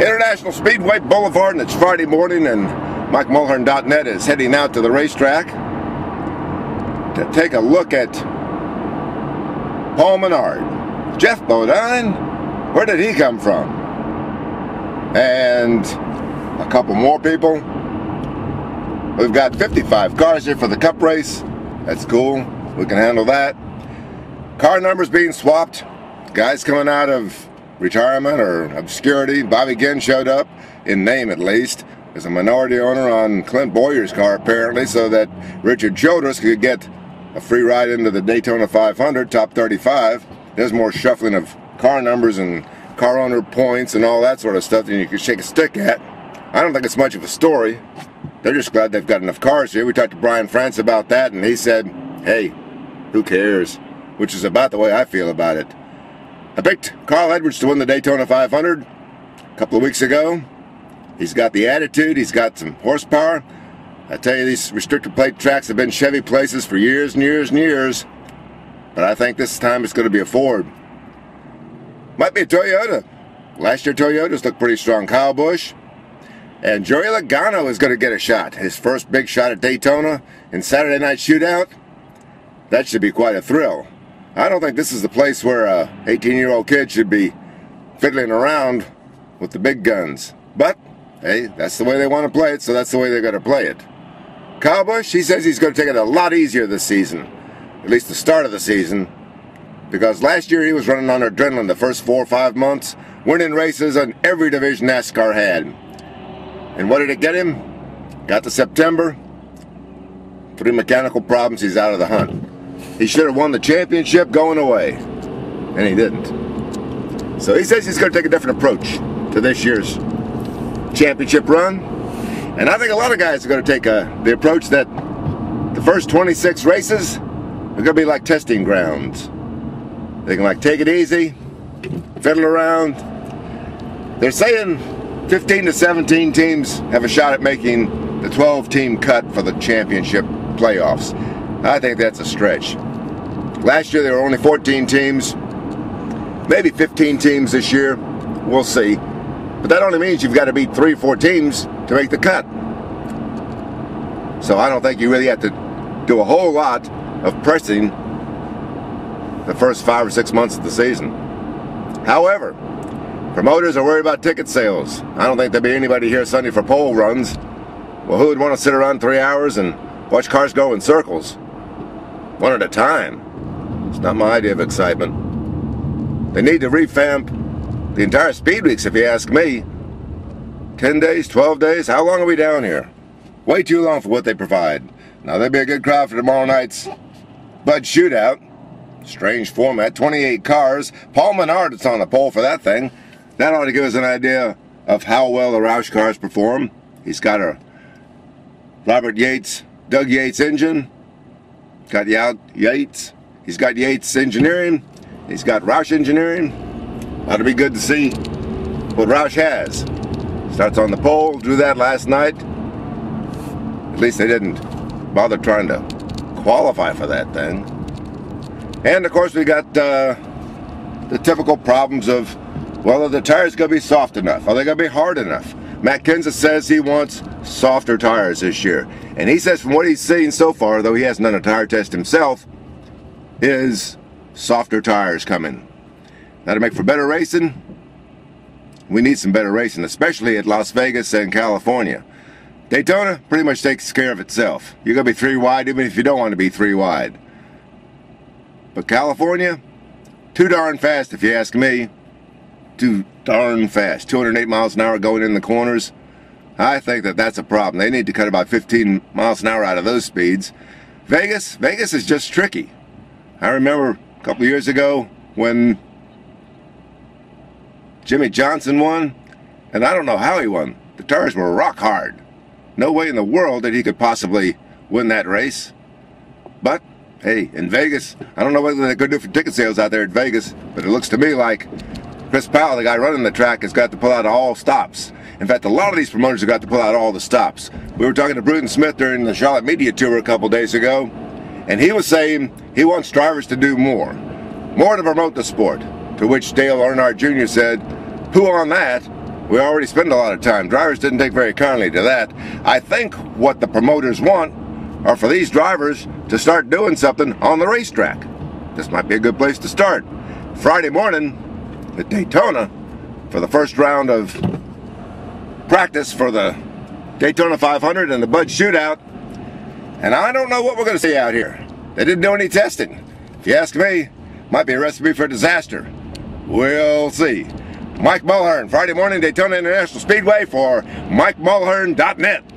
International Speedway Boulevard, and it's Friday morning, and MikeMulhern.net is heading out to the racetrack to take a look at Paul Menard. Jeff Bodine, where did he come from? And a couple more people. We've got 55 cars here for the Cup race. That's cool. We can handle that. Car numbers being swapped. Guys coming out of retirement or obscurity. Bobby Ginn showed up, in name at least, as a minority owner on Clint Boyer's car apparently, so that Richard Childress could get a free ride into the Daytona 500, top 35. There's more shuffling of car numbers and car owner points and all that sort of stuff than you can shake a stick at. I don't think it's much of a story. They're just glad they've got enough cars here. We talked to Brian France about that, and he said, hey, who cares? Which is about the way I feel about it. I picked Carl Edwards to win the Daytona 500 a couple of weeks ago. He's got the attitude, he's got some horsepower. I tell you, these restricted plate tracks have been Chevy places for years and years and years. But I think this time it's going to be a Ford. Might be a Toyota. Last year Toyotas looked pretty strong. Kyle Busch. And Joey Logano is going to get a shot. His first big shot at Daytona in Saturday Night Shootout. That should be quite a thrill. I don't think this is the place where a 18-year-old kid should be fiddling around with the big guns. But, hey, that's the way they want to play it, so that's the way they're going to play it. Kyle Busch, he says he's going to take it a lot easier this season. At least the start of the season. Because last year he was running on adrenaline the first 4 or 5 months, winning races on every division NASCAR had. And what did it get him? Got to September, 3 mechanical problems, he's out of the hunt. He should have won the championship going away, and he didn't. So he says he's going to take a different approach to this year's championship run. And I think a lot of guys are going to take the approach that the first 26 races are going to be like testing grounds. They can like take it easy, fiddle around. They're saying 15 to 17 teams have a shot at making the 12-team cut for the championship playoffs. I think that's a stretch. Last year there were only 14 teams, maybe 15 teams this year. We'll see. But that only means you've got to beat 3 or 4 teams to make the cut. So I don't think you really have to do a whole lot of pressing the first 5 or 6 months of the season. However, promoters are worried about ticket sales. I don't think there'll be anybody here Sunday for pole runs. Well, who would want to sit around 3 hours and watch cars go in circles? One at a time. It's not my idea of excitement. They need to revamp the entire speed weeks, if you ask me. 10 days, 12 days, how long are we down here? Way too long for what they provide. Now, there'll be a good crowd for tomorrow night's Bud Shootout. Strange format, 28 cars. Paul Menard is on the pole for that thing. That ought to give us an idea of how well the Roush cars perform. He's got a Robert Yates, Doug Yates engine. Got Yates. He's got Yates Engineering. He's got Roush Engineering. Ought to be good to see what Roush has. Starts on the pole. Drew that last night. At least they didn't bother trying to qualify for that thing. And of course we got the typical problems of, well, are the tires going to be soft enough? Are they going to be hard enough? Matt Kenseth says he wants softer tires this year. And he says from what he's seen so far, though he hasn't done a tire test himself, is softer tires coming. That'll make for better racing. We need some better racing, especially at Las Vegas and California. Daytona pretty much takes care of itself. You're going to be 3 wide even if you don't want to be 3 wide. But California, too darn fast if you ask me. Too darn fast. 208 miles an hour going in the corners. I think that that's a problem. They need to cut about 15 miles an hour out of those speeds. Vegas is just tricky. I remember a couple of years ago when Jimmy Johnson won, and I don't know how he won. The tires were rock hard. No way in the world that he could possibly win that race. But, hey, in Vegas, I don't know what they're going to do for ticket sales out there at Vegas, but it looks to me like Chris Powell, the guy running the track, has got to pull out all stops. In fact, a lot of these promoters have got to pull out all the stops. We were talking to Bruton Smith during the Charlotte Media Tour a couple days ago, and he was saying he wants drivers to do more to promote the sport. To which Dale Earnhardt Jr. said, poo on that. We already spend a lot of time. Drivers didn't take very kindly to that. I think what the promoters want are for these drivers to start doing something on the racetrack. This might be a good place to start. Friday morning at Daytona for the first round of practice for the Daytona 500 and the Bud Shootout. And I don't know what we're going to see out here. They didn't do any testing. If you ask me, might be a recipe for disaster. We'll see. Mike Mulhern, Friday morning, Daytona International Speedway for MikeMulhern.net.